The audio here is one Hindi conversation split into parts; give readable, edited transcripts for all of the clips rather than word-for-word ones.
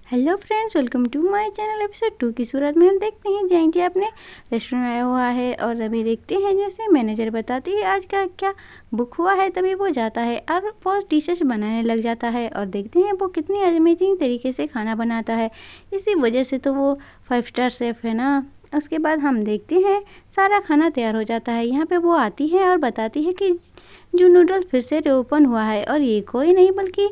Hello friends, welcome to my channel. Episode 2 की सूरत में हम देखते हैं जैन जी अपने रेस्टोरेंट आया हुआ है और अभी देखते हैं जैसे मैनेजर बताती है आज का क्या बुक हुआ है। तभी वो जाता है और वो डिशेस बनाने लग जाता है और देखते हैं वो कितनी अमेजिंग तरीके से खाना बनाता है। इसी वजह से तो वो 5 स्टार शेफ़ है ना। उसके बाद हम देखते हैं सारा खाना तैयार हो जाता है। यहाँ पे वो आती है और बताती है कि जो नूडल्स फिर से रीओपन हुआ है और ये कोई नहीं बल्कि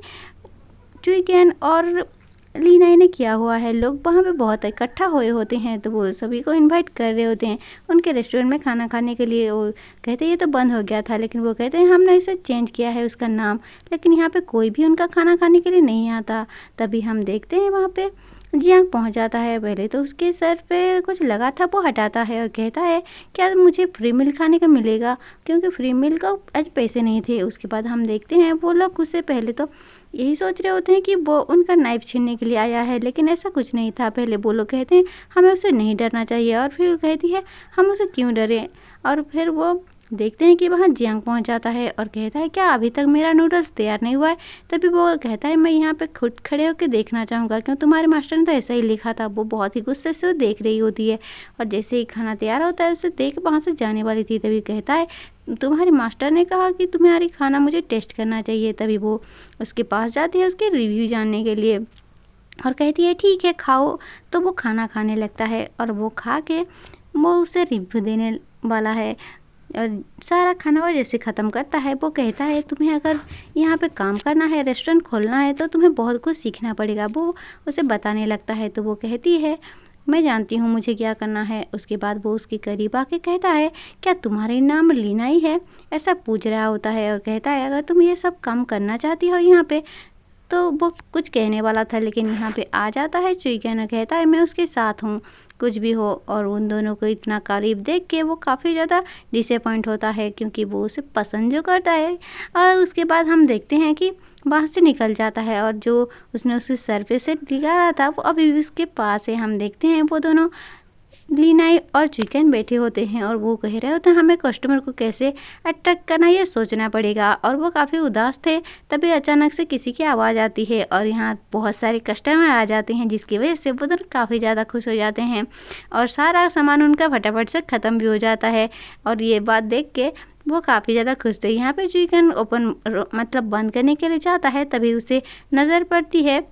चुईकेन और लीना ने किया हुआ है। लोग वहाँ पे बहुत इकट्ठा हुए होते हैं तो वो सभी को इनवाइट कर रहे होते हैं उनके रेस्टोरेंट में खाना खाने के लिए। वो कहते हैं ये तो बंद हो गया था, लेकिन वो कहते हैं हमने इसे चेंज किया है उसका नाम, लेकिन यहाँ पे कोई भी उनका खाना खाने के लिए नहीं आता। तभी हम देखते हैं वहाँ पे जियांग पहुँच जाता है। पहले तो उसके सर पे कुछ लगा था वो हटाता है और कहता है क्या मुझे फ्री मील खाने का मिलेगा, क्योंकि फ्री मील का आज पैसे नहीं थे। उसके बाद हम देखते हैं वो लोग उससे पहले तो यही सोच रहे होते हैं कि वो उनका नाइफ छीनने के लिए आया है, लेकिन ऐसा कुछ नहीं था। पहले वो लोग कहते हैं हमें उसे नहीं डरना चाहिए और फिर कहती है हम उसे क्यों डरें। और फिर वो देखते हैं कि वहाँ जियांग पहुँच जाता है और कहता है क्या अभी तक मेरा नूडल्स तैयार नहीं हुआ है। तभी वो कहता है मैं यहाँ पे खुद खड़े होकर देखना चाहूँगा, क्यों तुम्हारे मास्टर ने तो ऐसा ही लिखा था। वो बहुत ही गुस्से से देख रही होती है और जैसे ही खाना तैयार होता है उसे देख वहाँ से जाने वाली थी। तभी कहता है तुम्हारे मास्टर ने कहा कि तुम्हारी खाना मुझे टेस्ट करना चाहिए। तभी वो उसके पास जाती है उसके रिव्यू जानने के लिए और कहती है ठीक है खाओ। तो वो खाना खाने लगता है और वो खा के वो उसे रिव्यू देने वाला है और सारा खाना वो जैसे ख़त्म करता है वो कहता है तुम्हें अगर यहाँ पे काम करना है, रेस्टोरेंट खोलना है तो तुम्हें बहुत कुछ सीखना पड़ेगा। वो उसे बताने लगता है तो वो कहती है मैं जानती हूँ मुझे क्या करना है। उसके बाद वो उसके करीब आके कहता है क्या तुम्हारा नाम लीना ही है, ऐसा पूछ रहा होता है और कहता है अगर तुम ये सब काम करना चाहती हो यहाँ पे। तो वो कुछ कहने वाला था लेकिन यहाँ पे आ जाता है चुईकेन और कहता है मैं उसके साथ हूँ कुछ भी हो। और उन दोनों को इतना करीब देख के वो काफ़ी ज़्यादा डिसअपॉइंट होता है क्योंकि वो उसे पसंद जो करता है। और उसके बाद हम देखते हैं कि वहाँ से निकल जाता है और जो उसने उसके सर पे से निकाला था वो अभी भी उसके पास है। हम देखते हैं वो दोनों लीनाई और चिकन बैठे होते हैं और वो कह रहे होते हैं हमें कस्टमर को कैसे अट्रैक्ट करना ये सोचना पड़ेगा। और वो काफ़ी उदास थे। तभी अचानक से किसी की आवाज़ आती है और यहाँ बहुत सारे कस्टमर आ जाते हैं जिसकी वजह से वो दोनों काफ़ी ज़्यादा खुश हो जाते हैं और सारा सामान उनका फटाफट से ख़त्म भी हो जाता है। और ये बात देख के वो काफ़ी ज़्यादा खुश थे। यहाँ पे चिकन ओपन मतलब बंद करने के लिए जाता है तभी उसे नज़र पड़ती है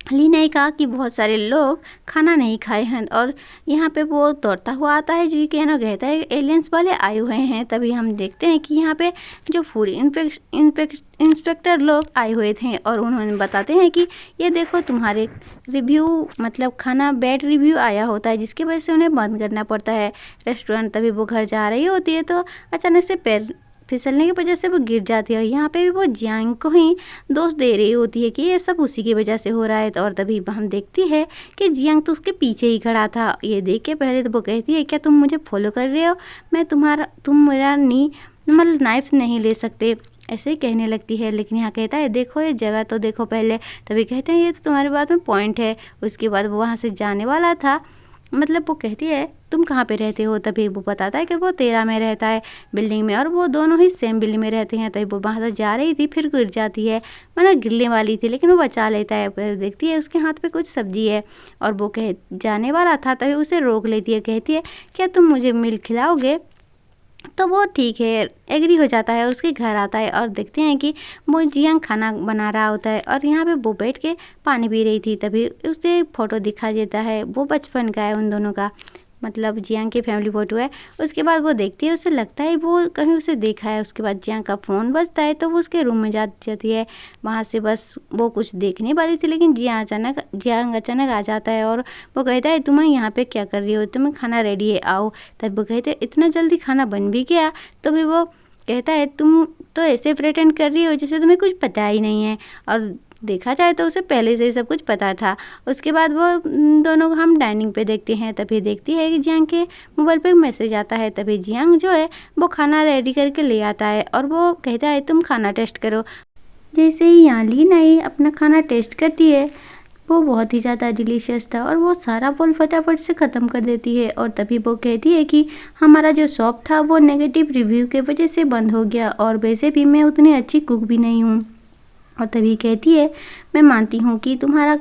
लीना ने कहा कि बहुत सारे लोग खाना नहीं खाए हैं और यहाँ पे वो दौड़ता हुआ आता है जी के ना कहता है एलियंस वाले आए हुए हैं। तभी हम देखते हैं कि यहाँ पे जो फूड इंस्पेक्टर लोग आए हुए थे और उन्होंने बताते हैं कि ये देखो तुम्हारे रिव्यू मतलब खाना बैड रिव्यू आया होता है जिसकी वजह से उन्हें बंद करना पड़ता है रेस्टोरेंट। तभी वो घर जा रही होती है तो अचानक से पैर फिसलने की वजह से वो गिर जाती है और यहाँ पे भी वो जियांग को ही दोष दे रही होती है कि ये सब उसी की वजह से हो रहा है। और तभी हम देखती है कि जियांग तो उसके पीछे ही खड़ा था। ये देख के पहले तो वो कहती है क्या तुम मुझे फॉलो कर रहे हो, मैं तुम मेरा मतलब नाइफ नहीं ले सकते, ऐसे ही कहने लगती है। लेकिन यहाँ कहता है देखो ये जगह तो देखो पहले। तभी कहते हैं ये तो तुम्हारी बात में पॉइंट है। उसके बाद वो वहाँ से जाने वाला था, मतलब वो कहती है तुम कहाँ पे रहते हो। तभी वो बताता है कि वो 13 में रहता है बिल्डिंग में और वो दोनों ही सेम बिल्डिंग में रहते हैं। तभी वो वहाँ से जा रही थी फिर गिर जाती है, मतलब गिरने वाली थी लेकिन वो बचा लेता है। फिर देखती है उसके हाथ पे कुछ सब्जी है और वो कह जाने वाला था तभी उसे रोक लेती है। कहती है क्या तुम मुझे मिल्क खिलाओगे। तो वो ठीक है एग्री हो जाता है और उसके घर आता है और देखते हैं कि वो जियांग खाना बना रहा होता है और यहाँ पे वो बैठ के पानी पी रही थी। तभी उसे फ़ोटो दिखा देता है, वो बचपन का है उन दोनों का, मतलब जियांग की फैमिली फ़ोटो है। उसके बाद वो देखती है उसे लगता है वो कहीं उसे देखा है। उसके बाद जियांग का फ़ोन बजता है तो वो उसके रूम में जाती है। वहाँ से बस वो कुछ देखने वाली थी लेकिन जियांग अचानक आ जाता है और वो कहता है तुम्हें यहाँ पे क्या कर रही हो, तुम्हें खाना रेडी है आओ। तब वो कहते हैं इतना जल्दी खाना बन भी गया। तो भी वो कहता है तुम तो ऐसे प्रेटेंड कर रही हो जैसे तुम्हें कुछ पता ही नहीं है। और देखा जाए तो उसे पहले से ही सब कुछ पता था। उसके बाद वो दोनों को हम डाइनिंग पे देखते हैं। तभी देखती है कि जियांग के मोबाइल पे मैसेज आता है। तभी जियांग जो है वो खाना रेडी करके ले आता है और वो कहता है तुम खाना टेस्ट करो। जैसे ही यहाँ लीना अपना खाना टेस्ट करती है वो बहुत ही ज़्यादा डिलीशियस था और वो सारा बोल फटाफट से ख़त्म कर देती है। और तभी वो कहती है कि हमारा जो शॉप था वो नेगेटिव रिव्यू के वजह से बंद हो गया और वैसे भी मैं उतनी अच्छी कुक भी नहीं हूँ। और तभी कहती है मैं मानती हूँ कि तुम्हारा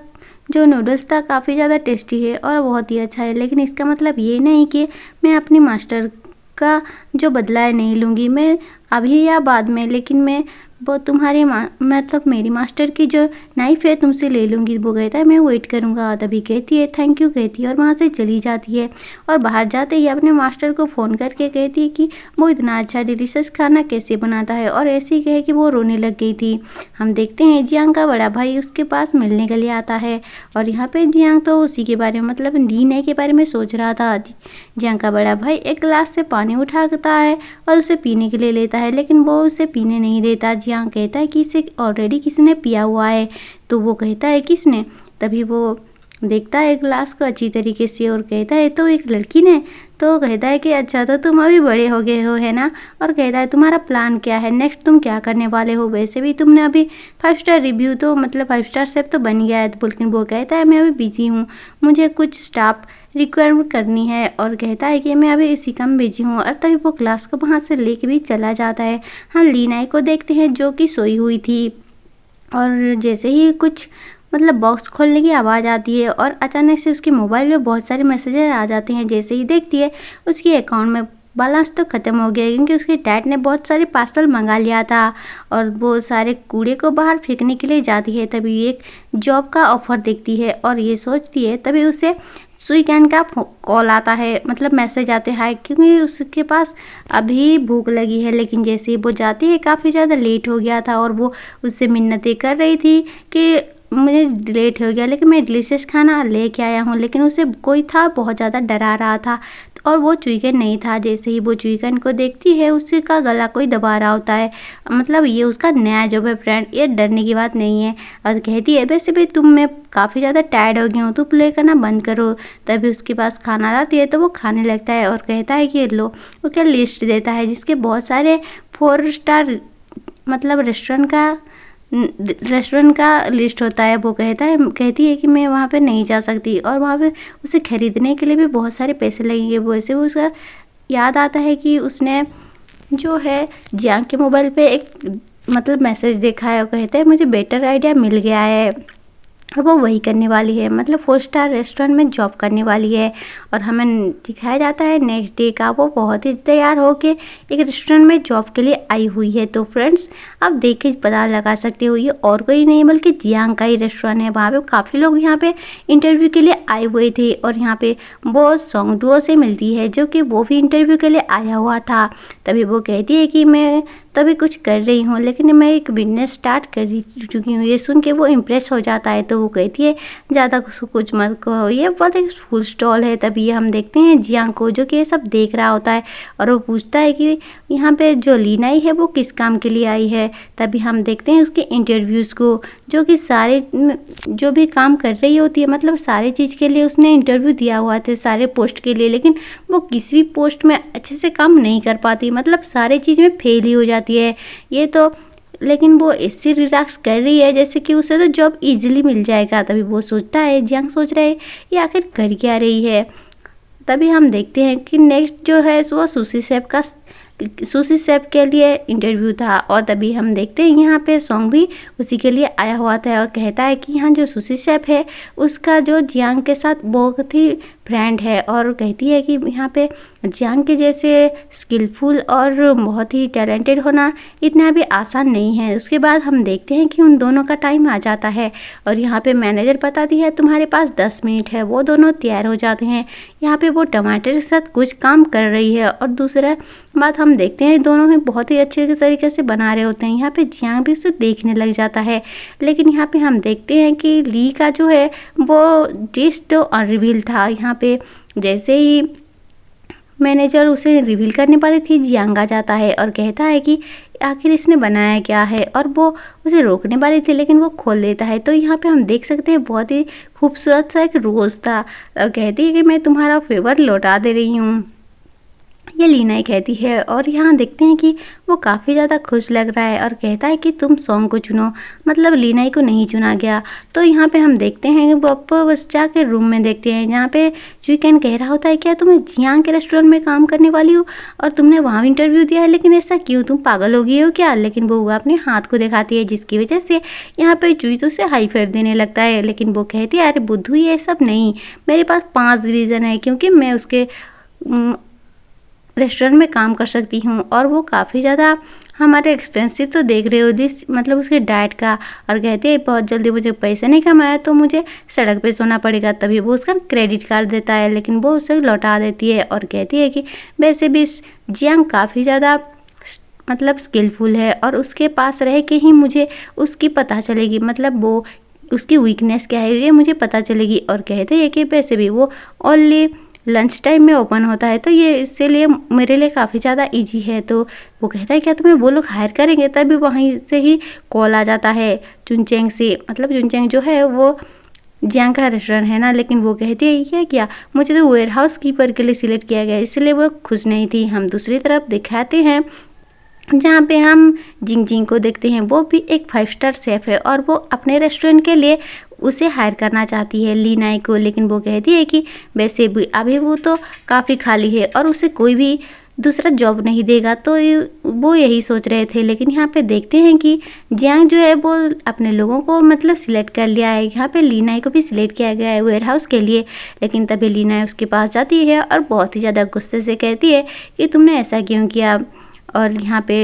जो नूडल्स था काफ़ी ज़्यादा टेस्टी है और बहुत ही अच्छा है, लेकिन इसका मतलब ये नहीं कि मैं अपनी मास्टर का जो बदला है नहीं लूँगी, मैं अभी या बाद में, लेकिन मैं वो तुम्हारी मतलब मेरी मास्टर की जो नाइफ़ है तुमसे ले लूँगी। वो कहता है मैं वेट करूँगा। तभी कहती है थैंक यू कहती है और वहाँ से चली जाती है। और बाहर जाते ही अपने मास्टर को फ़ोन करके कहती है कि वो इतना अच्छा डिलीशियस खाना कैसे बनाता है, और ऐसे ही कहे कि वो रोने लग गई थी। हम देखते हैं जियांग का बड़ा भाई उसके पास मिलने के लिए आता है, और यहाँ पे जियांग तो उसी के बारे में मतलब लीना के बारे में सोच रहा था। जियांग का बड़ा भाई एक गिलास से पानी उठाता है और उसे पीने के लिए लेता है, लेकिन वो उसे पीने नहीं देता। जियांग कहता है कि इसे ऑलरेडी किसी ने पिया हुआ है। तो वो कहता है किसने? तभी वो देखता है गिलास को अच्छी तरीके से और कहता है तो एक लड़की ने। तो कहता है कि अच्छा तो तुम अभी बड़े हो गए हो है ना, और कहता है तुम्हारा प्लान क्या है, नेक्स्ट तुम क्या करने वाले हो? वैसे भी तुमने अभी 5 स्टार रिव्यू तो मतलब 5 स्टार शेफ तो बन गया है। तो लेकिन वो कहता है मैं अभी बिजी हूँ, मुझे कुछ स्टाफ रिक्वायरमेंट करनी है, और कहता है कि मैं अभी इसी काम बिजी हूँ। और तभी वो क्लास को वहाँ से लेके भी चला जाता है। हम लीनाई को देखते हैं जो कि सोई हुई थी, और जैसे ही कुछ मतलब बॉक्स खोलने की आवाज़ आती है और अचानक से उसके मोबाइल में बहुत सारे मैसेजेस आ जाते हैं। जैसे ही देखती है उसके अकाउंट में बैलेंस तो ख़त्म हो गया है, क्योंकि उसके डैड ने बहुत सारे पार्सल मंगा लिया था और वो सारे कूड़े को बाहर फेंकने के लिए जाती है। तभी एक जॉब का ऑफ़र देखती है और ये सोचती है, तभी उसे सुईगैन का कॉल आता है, मतलब मैसेज आते हैं, क्योंकि उसके पास अभी भूख लगी है। लेकिन जैसे ही वो जाती है काफ़ी ज़्यादा लेट हो गया था और वो उससे मिन्नतें कर रही थी कि मुझे लेट हो गया लेकिन मैं डिलीशियस खाना लेके आया हूँ, लेकिन उसे कोई था बहुत ज़्यादा डरा रहा था और वो चुईगन नहीं था। जैसे ही वो चुईगन को देखती है उसका गला कोई दबा रहा होता है, मतलब ये उसका नया जॉब है फ्रेंड, ये डरने की बात नहीं है। और कहती है वैसे भी तुम मैं काफ़ी ज़्यादा टायर्ड हो गई हूँ, तो प्ले करना बंद करो। तभी उसके पास खाना लाती है तो वो खाने लगता है और कहता है कि लो, वो क्या लिस्ट देता है जिसके बहुत सारे 4 स्टार मतलब रेस्टोरेंट का लिस्ट होता है। वो कहती है कि मैं वहाँ पे नहीं जा सकती और वहाँ पे उसे खरीदने के लिए भी बहुत सारे पैसे लगेंगे। वैसे उसका याद आता है कि उसने जो है जियांग के मोबाइल पे एक मतलब मैसेज देखा है और कहते हैं मुझे बेटर आइडिया मिल गया है और वो वही करने वाली है, मतलब 4 स्टार रेस्टोरेंट में जॉब करने वाली है। और हमें दिखाया जाता है नेक्स्ट डे का वो बहुत ही तैयार होके एक रेस्टोरेंट में जॉब के लिए आई हुई है। तो फ्रेंड्स आप देख के पता लगा सकते हो ये और कोई नहीं बल्कि जियांग का ही रेस्टोरेंट है। वहाँ पे काफ़ी लोग यहाँ पे इंटरव्यू के लिए आए हुए थे और यहाँ पे वो सॉन्ग डुओ से मिलती है जो कि वो भी इंटरव्यू के लिए आया हुआ था। तभी वो कहती है कि मैं तभी कुछ कर रही हूँ, लेकिन मैं एक बिजनेस स्टार्ट कर चुकी हूँ। ये सुन के वो इम्प्रेस हो जाता है। तो वो कहती है ज़्यादा कुछ मत कहो, ये बहुत एक फूड स्टॉल है। तभी हम देखते हैं जियांग को जो कि ये सब देख रहा होता है और वो पूछता है कि यहाँ पे जो लीनाई है वो किस काम के लिए आई है। तभी हम देखते हैं उसके इंटरव्यूज़ को, जो कि सारे जो भी काम कर रही होती है मतलब सारे चीज़ के लिए उसने इंटरव्यू दिया हुआ था सारे पोस्ट के लिए, लेकिन वो किसी भी पोस्ट में अच्छे से काम नहीं कर पाती, मतलब सारे चीज़ में फेल ही हो जाती है ये तो। लेकिन वो ऐसे रिलैक्स कर रही है जैसे कि उसे तो जॉब इजीली मिल जाएगा। तभी वो सोचता है, जियांग सोच रहा है ये आखिर कर क्या रही है। तभी हम देखते हैं कि नेक्स्ट जो है वो सुशी शेफ के लिए इंटरव्यू था और तभी हम देखते हैं यहाँ पे सॉन्ग भी उसी के लिए आया हुआ था और कहता है कि यहाँ जो सुशी शेफ है उसका जो जियांग के साथ बहुत ही फ्रेंड है और कहती है कि यहाँ पे जियांग के जैसे स्किलफुल और बहुत ही टैलेंटेड होना इतना भी आसान नहीं है। उसके बाद हम देखते हैं कि उन दोनों का टाइम आ जाता है और यहाँ पे मैनेजर बताती है तुम्हारे पास 10 मिनट है। वो दोनों तैयार हो जाते हैं। यहाँ पे वो टमाटर के साथ कुछ काम कर रही है और दूसरा बात हम देखते हैं दोनों ही बहुत ही अच्छे तरीके से बना रहे होते हैं। यहाँ पे जियांग भी उसे देखने लग जाता है, लेकिन यहाँ पे हम देखते हैं कि ली का जो है वो डिश तो अनरिवील था। यहाँ पे जैसे ही मैनेजर उसे रिवील करने वाली थी जियांग आ जाता है और कहता है कि आखिर इसने बनाया क्या है, और वो उसे रोकने वाली थी लेकिन वो खोल देता है। तो यहाँ पे हम देख सकते हैं बहुत ही खूबसूरत सा एक रोज़ था और कहती है कि मैं तुम्हारा फेवर लौटा दे रही हूँ। ये लीना कहती है। और यहाँ देखते हैं कि वो काफ़ी ज़्यादा खुश लग रहा है और कहता है कि तुम सॉन्ग को चुनो, मतलब लीना को नहीं चुना गया। तो यहाँ पे हम देखते हैं कि वो बस जाके रूम में देखते हैं जहाँ पे जुईकेन कह रहा होता है क्या तुम्हें जियांग के रेस्टोरेंट में काम करने वाली हो और तुमने वहाँ इंटरव्यू दिया है, लेकिन ऐसा क्यों, तुम पागल हो गई हो क्या। लेकिन वो अपने हाथ को दिखाती है जिसकी वजह से यहाँ पे जुई तो उसे हाई फाइव देने लगता है। लेकिन वो कहती है अरे बुद्धू ये सब नहीं, मेरे पास 5 रीज़न है क्योंकि मैं उसके रेस्टोरेंट में काम कर सकती हूँ। और वो काफ़ी ज़्यादा हमारे एक्सपेंसिव तो देख रहे हो दिस, मतलब उसके डाइट का। और कहते हैं बहुत जल्दी मुझे पैसे नहीं कमाया तो मुझे सड़क पे सोना पड़ेगा। तभी वो उसका क्रेडिट कार्ड देता है, लेकिन वो उसे लौटा देती है और कहती है कि वैसे भी जियांग काफ़ी ज़्यादा मतलब स्किलफुल है और उसके पास रह के ही मुझे उसकी पता चलेगी, मतलब वो उसकी वीकनेस क्या है ये मुझे पता चलेगी। और कहते हैं कि वैसे भी वो ओनली लंच टाइम में ओपन होता है तो ये इसीलिए मेरे लिए काफ़ी ज़्यादा इजी है। तो वो कहता है क्या तुम्हें वो लोग हायर करेंगे। तभी वहीं से ही कॉल आ जाता है जुनचेंग से, मतलब जुनचेंग जो है वो जियांग का रेस्टोरेंट है ना। लेकिन वो कहती है क्या मुझे तो वेयर हाउस कीपर के लिए सिलेक्ट किया गया, इसलिए वो खुश नहीं थी। हम दूसरी तरफ दिखाते हैं जहाँ पे हम जिंग जिंग को देखते हैं। वो भी एक 5 स्टार शेफ़ है और वो अपने रेस्टोरेंट के लिए उसे हायर करना चाहती है लीना को। लेकिन वो कहती है कि वैसे भी अभी वो तो काफ़ी खाली है और उसे कोई भी दूसरा जॉब नहीं देगा। तो वो यही सोच रहे थे। लेकिन यहाँ पे देखते हैं कि जियांग जो है वो अपने लोगों को मतलब सिलेक्ट कर लिया है। यहाँ पे लीना को भी सिलेक्ट किया गया है वेयर हाउस के लिए। लेकिन तभी लीना उसके पास जाती है और बहुत ही ज़्यादा गुस्से से कहती है कि तुमने ऐसा क्यों किया और यहाँ पे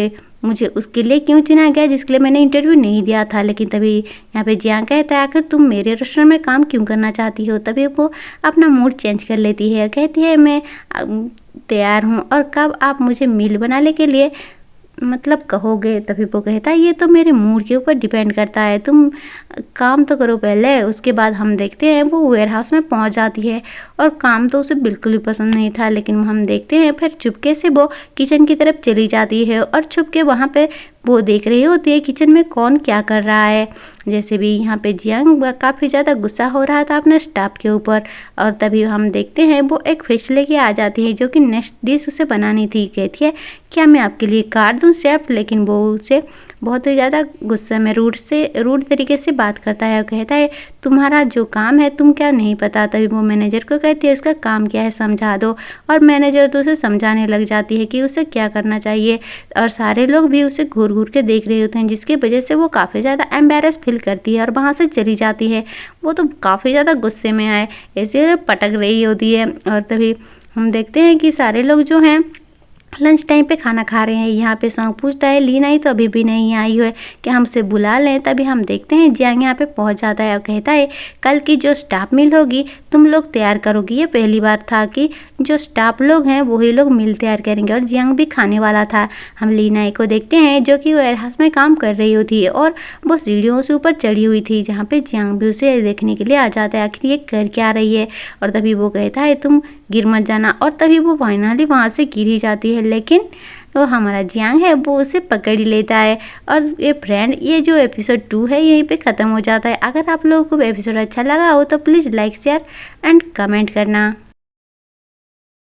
मुझे उसके लिए क्यों चुना गया जिसके लिए मैंने इंटरव्यू नहीं दिया था। लेकिन तभी यहाँ पे जियांग कहता है आखिर तुम मेरे रेस्टोरेंट में काम क्यों करना चाहती हो। तभी वो अपना मूड चेंज कर लेती है, कहती है मैं तैयार हूँ और कब आप मुझे मील बनाने के लिए मतलब कहोगे। तभी वो कहता है ये तो मेरे मूड के ऊपर डिपेंड करता है, तुम काम तो करो पहले। उसके बाद हम देखते हैं वो वेयर हाउस में पहुंच जाती है और काम तो उसे बिल्कुल भी पसंद नहीं था। लेकिन हम देखते हैं फिर चुपके से वो किचन की तरफ चली जाती है और छुप के वहाँ पे वो देख रही होती है किचन में कौन क्या कर रहा है। जैसे भी यहाँ पे जियांग काफ़ी ज़्यादा गुस्सा हो रहा था अपने स्टाफ के ऊपर। और तभी हम देखते हैं वो एक फिश लेके आ जाती है जो कि नेक्स्ट डिश उसे बनानी थी। कहती है क्या मैं आपके लिए काट दूँ शेफ़। लेकिन वो उसे बहुत ही ज़्यादा गुस्से में रूड तरीके से बात करता है और कहता है तुम्हारा जो काम है तुम क्या नहीं पता। तभी वो मैनेजर को कहती है उसका काम क्या है समझा दो। और मैनेजर तो उसे समझाने लग जाती है कि उसे क्या करना चाहिए। और सारे लोग भी उसे घूर घूर के देख रहे होते हैं जिसकी वजह से वो काफ़ी ज़्यादा एम्बेरस फील करती है और वहाँ से चली जाती है। वो तो काफ़ी ज़्यादा गुस्से में आए ऐसे पटक रही होती है। और तभी हम देखते हैं कि सारे लोग जो हैं लंच टाइम पे खाना खा रहे हैं। यहाँ पे सॉन्ग पूछता है लीना तो अभी भी नहीं आई है कि हमसे बुला लें। तभी हम देखते हैं जियांग यहाँ पे पहुँच जाता है और कहता है कल की जो स्टाफ मील होगी तुम लोग तैयार करोगी। ये पहली बार था कि जो स्टाफ लोग हैं वही लोग मील तैयार करेंगे और जियांग भी खाने वाला था। हम लीना को देखते हैं जो कि वेयर हाउस में काम कर रही होती है और वो सीढ़ियों से ऊपर चढ़ी हुई थी जहाँ पे जियांग भी उसे देखने के लिए आ जाता है आखिर ये कर क्या रही है। और तभी वो कहता है तुम गिर मत जाना। और तभी वो फाइनली वहाँ से गिर ही जाती है। लेकिन वो हमारा जियांग है वो उसे पकड़ ही लेता है। और ये फ्रेंड ये जो एपिसोड 2 है यहीं पे ख़त्म हो जाता है। अगर आप लोगों को एपिसोड अच्छा लगा हो तो please like share and comment करना।